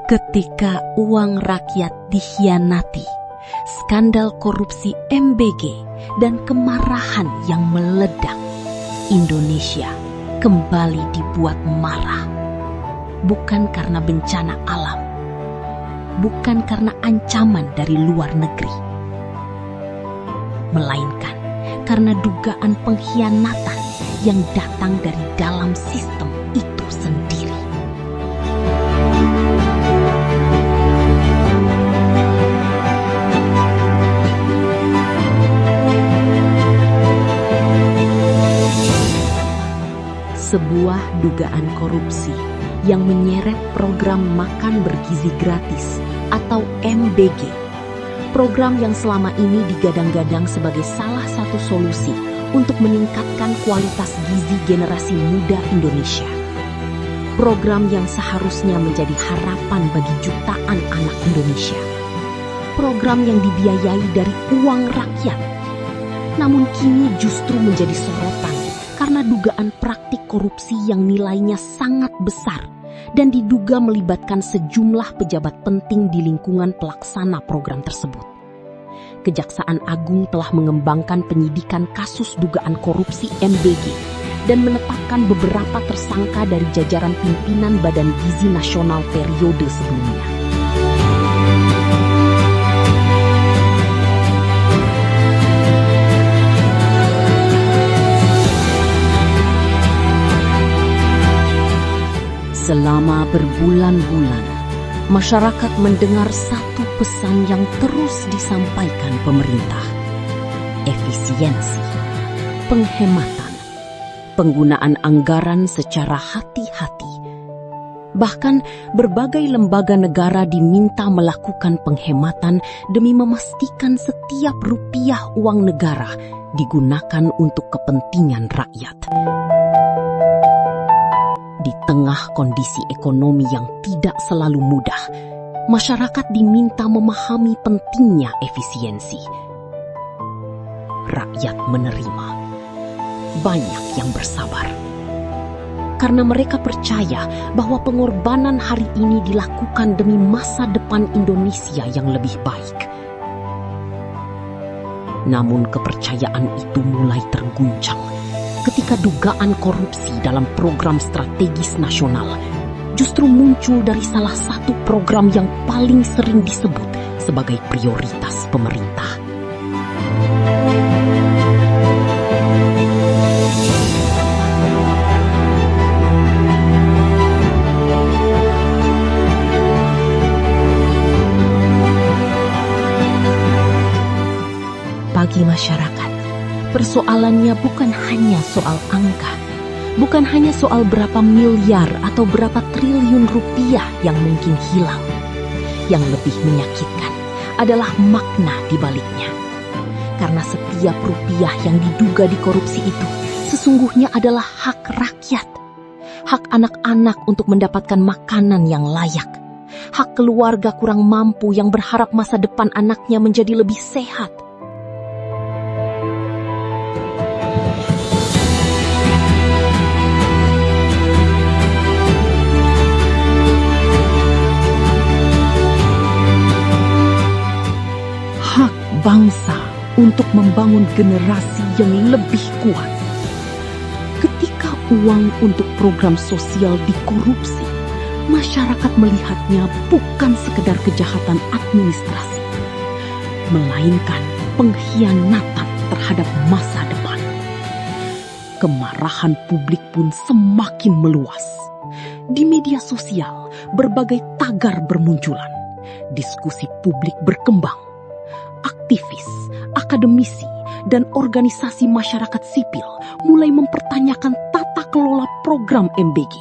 Ketika uang rakyat dikhianati, skandal korupsi MBG, dan kemarahan yang meledak, Indonesia kembali dibuat marah. Bukan karena bencana alam, bukan karena ancaman dari luar negeri, melainkan karena dugaan pengkhianatan yang datang dari dalam sistem itu sendiri. Sebuah dugaan korupsi yang menyeret program makan bergizi gratis atau MBG. Program yang selama ini digadang-gadang sebagai salah satu solusi untuk meningkatkan kualitas gizi generasi muda Indonesia. Program yang seharusnya menjadi harapan bagi jutaan anak Indonesia. Program yang dibiayai dari uang rakyat. Namun kini justru menjadi sorotan karena dugaan praktik korupsi yang nilainya sangat besar dan diduga melibatkan sejumlah pejabat penting di lingkungan pelaksana program tersebut. Kejaksaan Agung telah mengembangkan penyidikan kasus dugaan korupsi MBG dan menetapkan beberapa tersangka dari jajaran pimpinan Badan Gizi Nasional periode sebelumnya. Selama berbulan-bulan, masyarakat mendengar satu pesan yang terus disampaikan pemerintah. Efisiensi, penghematan, penggunaan anggaran secara hati-hati. Bahkan berbagai lembaga negara diminta melakukan penghematan demi memastikan setiap rupiah uang negara digunakan untuk kepentingan rakyat. Di tengah kondisi ekonomi yang tidak selalu mudah, masyarakat diminta memahami pentingnya efisiensi. Rakyat menerima. Banyak yang bersabar. Karena mereka percaya bahwa pengorbanan hari ini dilakukan demi masa depan Indonesia yang lebih baik. Namun kepercayaan itu mulai terguncang ketika dugaan korupsi dalam program strategis nasional justru muncul dari salah satu program yang paling sering disebut sebagai prioritas pemerintah. Bagi masyarakat, persoalannya bukan hanya soal angka, bukan hanya soal berapa miliar atau berapa triliun rupiah yang mungkin hilang. Yang lebih menyakitkan adalah makna di baliknya. Karena setiap rupiah yang diduga dikorupsi itu sesungguhnya adalah hak rakyat. Hak anak-anak untuk mendapatkan makanan yang layak. Hak keluarga kurang mampu yang berharap masa depan anaknya menjadi lebih sehat. Bangsa untuk membangun generasi yang lebih kuat. Ketika uang untuk program sosial dikorupsi, masyarakat melihatnya bukan sekedar kejahatan administrasi, melainkan pengkhianatan terhadap masa depan. Kemarahan publik pun semakin meluas. Di media sosial, berbagai tagar bermunculan. Diskusi publik berkembang. Aktivis, akademisi, dan organisasi masyarakat sipil mulai mempertanyakan tata kelola program MBG.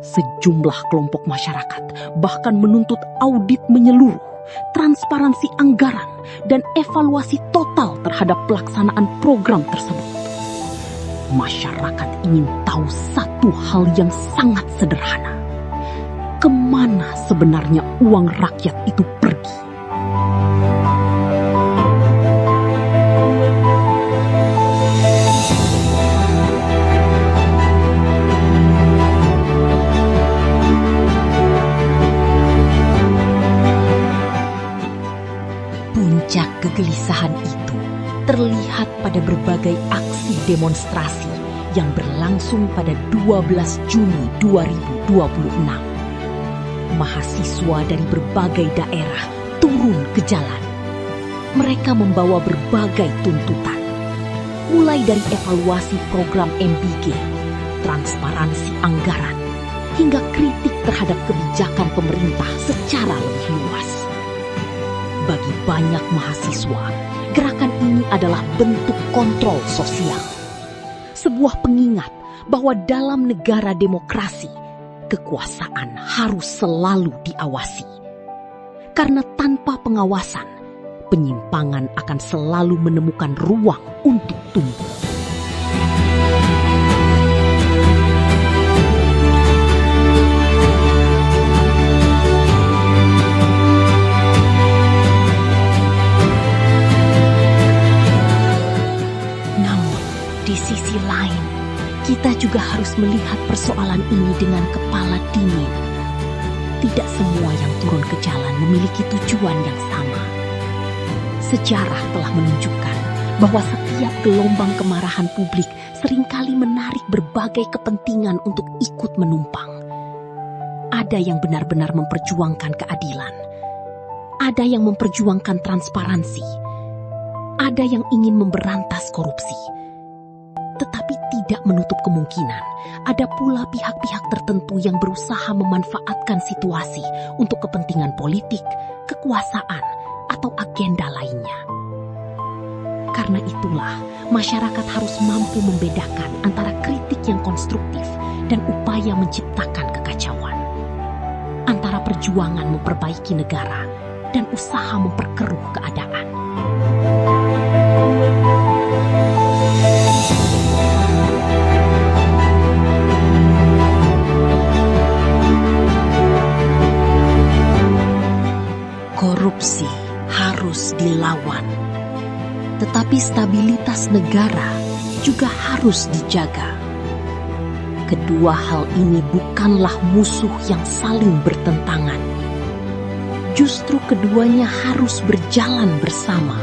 Sejumlah kelompok masyarakat bahkan menuntut audit menyeluruh, transparansi anggaran, dan evaluasi total terhadap pelaksanaan program tersebut. Masyarakat ingin tahu satu hal yang sangat sederhana. Kemana sebenarnya uang rakyat itu pergi? demonstrasi yang berlangsung pada 12 Juni 2026. Mahasiswa dari berbagai daerah turun ke jalan. Mereka membawa berbagai tuntutan, mulai dari evaluasi program MBG, transparansi anggaran, hingga kritik terhadap kebijakan pemerintah secara lebih luas. Bagi banyak mahasiswa, gerakan ini adalah bentuk kontrol sosial. Sebuah pengingat bahwa dalam negara demokrasi, kekuasaan harus selalu diawasi. Karena tanpa pengawasan, penyimpangan akan selalu menemukan ruang untuk tumbuh. Di sisi lain, kita juga harus melihat persoalan ini dengan kepala dingin. Tidak semua yang turun ke jalan memiliki tujuan yang sama. Sejarah telah menunjukkan bahwa setiap gelombang kemarahan publik seringkali menarik berbagai kepentingan untuk ikut menumpang. Ada yang benar-benar memperjuangkan keadilan. Ada yang memperjuangkan transparansi. Ada yang ingin memberantas korupsi. Tetapi tidak menutup kemungkinan ada pula pihak-pihak tertentu yang berusaha memanfaatkan situasi untuk kepentingan politik, kekuasaan, atau agenda lainnya. Karena itulah, masyarakat harus mampu membedakan antara kritik yang konstruktif dan upaya menciptakan kekacauan. Antara perjuangan memperbaiki negara dan usaha memperkeruh keadaan. Korupsi harus dilawan, tetapi stabilitas negara juga harus dijaga. Kedua hal ini bukanlah musuh yang saling bertentangan. Justru keduanya harus berjalan bersama.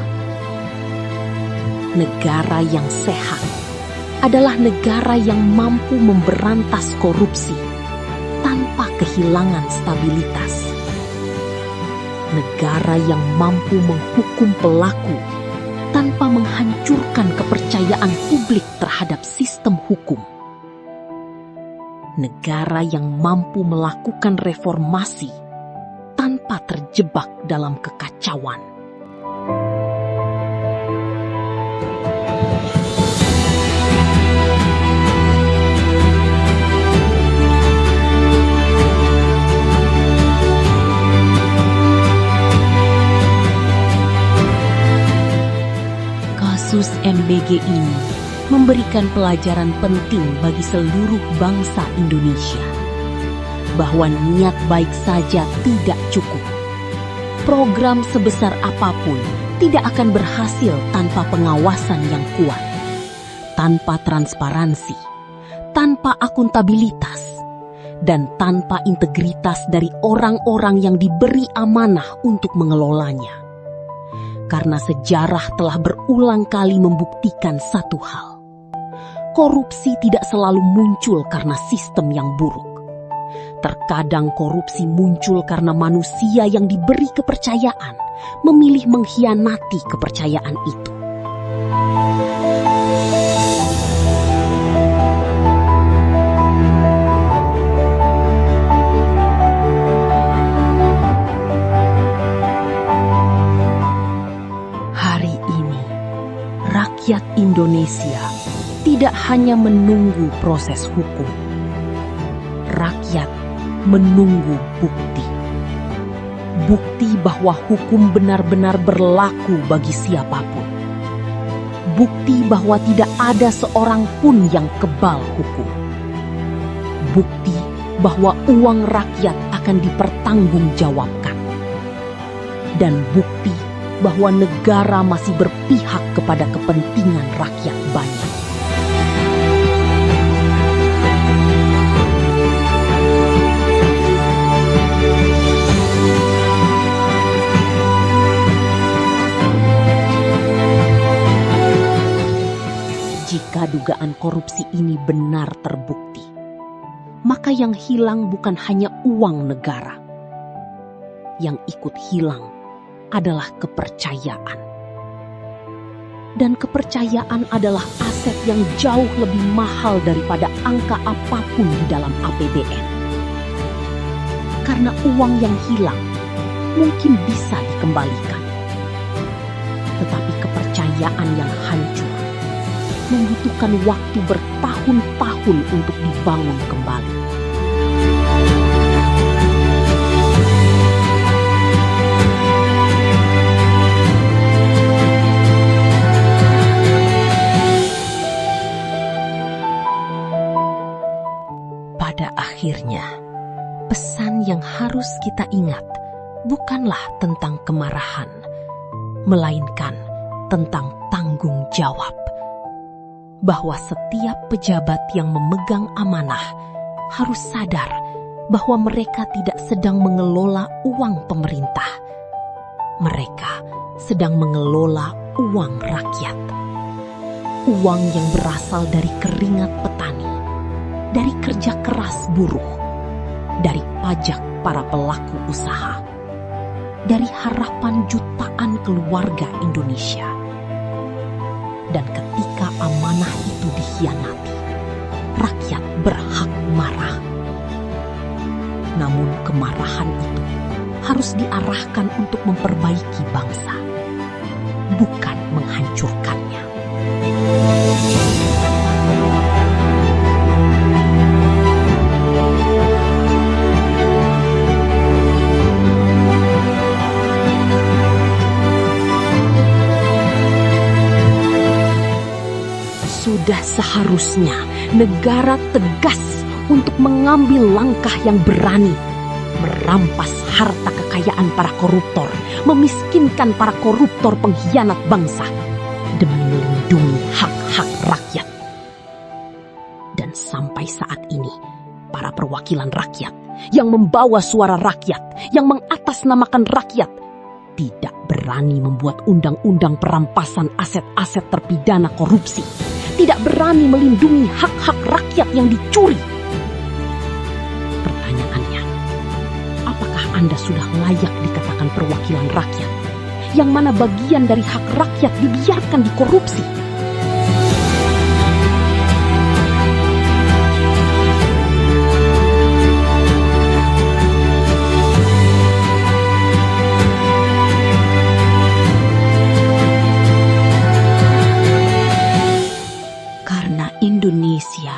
Negara yang sehat adalah negara yang mampu memberantas korupsi tanpa kehilangan stabilitas. Negara yang mampu menghukum pelaku tanpa menghancurkan kepercayaan publik terhadap sistem hukum. Negara yang mampu melakukan reformasi tanpa terjebak dalam kekacauan. Kasus MBG ini memberikan pelajaran penting bagi seluruh bangsa Indonesia, bahwa niat baik saja tidak cukup. Program sebesar apapun tidak akan berhasil tanpa pengawasan yang kuat, tanpa transparansi, tanpa akuntabilitas, dan tanpa integritas dari orang-orang yang diberi amanah untuk mengelolanya. Karena sejarah telah berulang kali membuktikan satu hal. Korupsi tidak selalu muncul karena sistem yang buruk. Terkadang korupsi muncul karena manusia yang diberi kepercayaan memilih mengkhianati kepercayaan itu. Rakyat Indonesia tidak hanya menunggu proses hukum. Rakyat menunggu bukti. Bukti bahwa hukum benar-benar berlaku bagi siapapun. Bukti bahwa tidak ada seorang pun yang kebal hukum. Bukti bahwa uang rakyat akan dipertanggungjawabkan. Dan bukti bahwa negara masih berpihak kepada kepentingan rakyat banyak. Jika korupsi ini benar terbukti, maka yang hilang bukan hanya uang negara. Yang ikut hilang adalah kepercayaan. Dan kepercayaan adalah aset yang jauh lebih mahal daripada angka apapun di dalam APBN. Karena uang yang hilang mungkin bisa dikembalikan. Tetapi kepercayaan yang hancur membutuhkan waktu bertahun-tahun untuk dibangun kembali. Pada akhirnya, pesan yang harus kita ingat bukanlah tentang kemarahan, melainkan tentang tanggung jawab. Bahwa setiap pejabat yang memegang amanah harus sadar bahwa mereka tidak sedang mengelola uang pemerintah. Mereka sedang mengelola uang rakyat. Uang yang berasal dari keringat petani, dari kerja keras buruh, dari pajak para pelaku usaha, dari harapan jutaan keluarga Indonesia. Dan ketika amanah itu dikhianati, rakyat berhak marah. Namun kemarahan itu harus diarahkan untuk memperbaiki bangsa, bukan menghancurkannya. Sudah seharusnya negara tegas untuk mengambil langkah yang berani, merampas harta kekayaan para koruptor, memiskinkan para koruptor pengkhianat bangsa, demi melindungi hak-hak rakyat. Dan sampai saat ini, para perwakilan rakyat yang membawa suara rakyat, yang mengatasnamakan rakyat, tidak berani membuat undang-undang perampasan aset-aset terpidana korupsi, tidak berani melindungi hak-hak rakyat yang dicuri. Pertanyaannya, apakah Anda sudah layak dikatakan perwakilan rakyat, yang mana bagian dari hak rakyat dibiarkan dikorupsi? Indonesia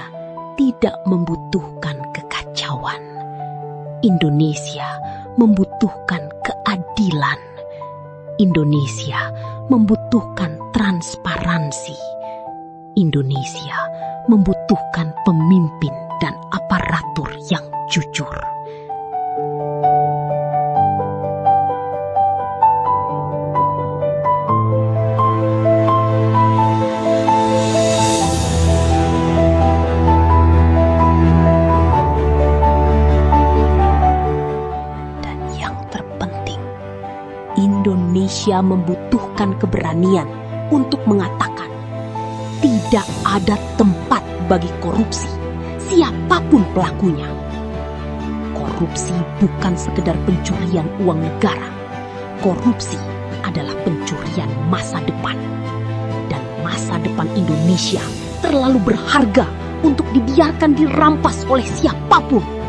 tidak membutuhkan kekacauan. Indonesia membutuhkan keadilan. Indonesia membutuhkan transparansi. Indonesia membutuhkan pemimpin dan aparatur yang jujur. Indonesia membutuhkan keberanian untuk mengatakan tidak ada tempat bagi korupsi, siapapun pelakunya. Korupsi bukan sekedar pencurian uang negara. Korupsi adalah pencurian masa depan. Dan masa depan Indonesia terlalu berharga untuk dibiarkan dirampas oleh siapapun.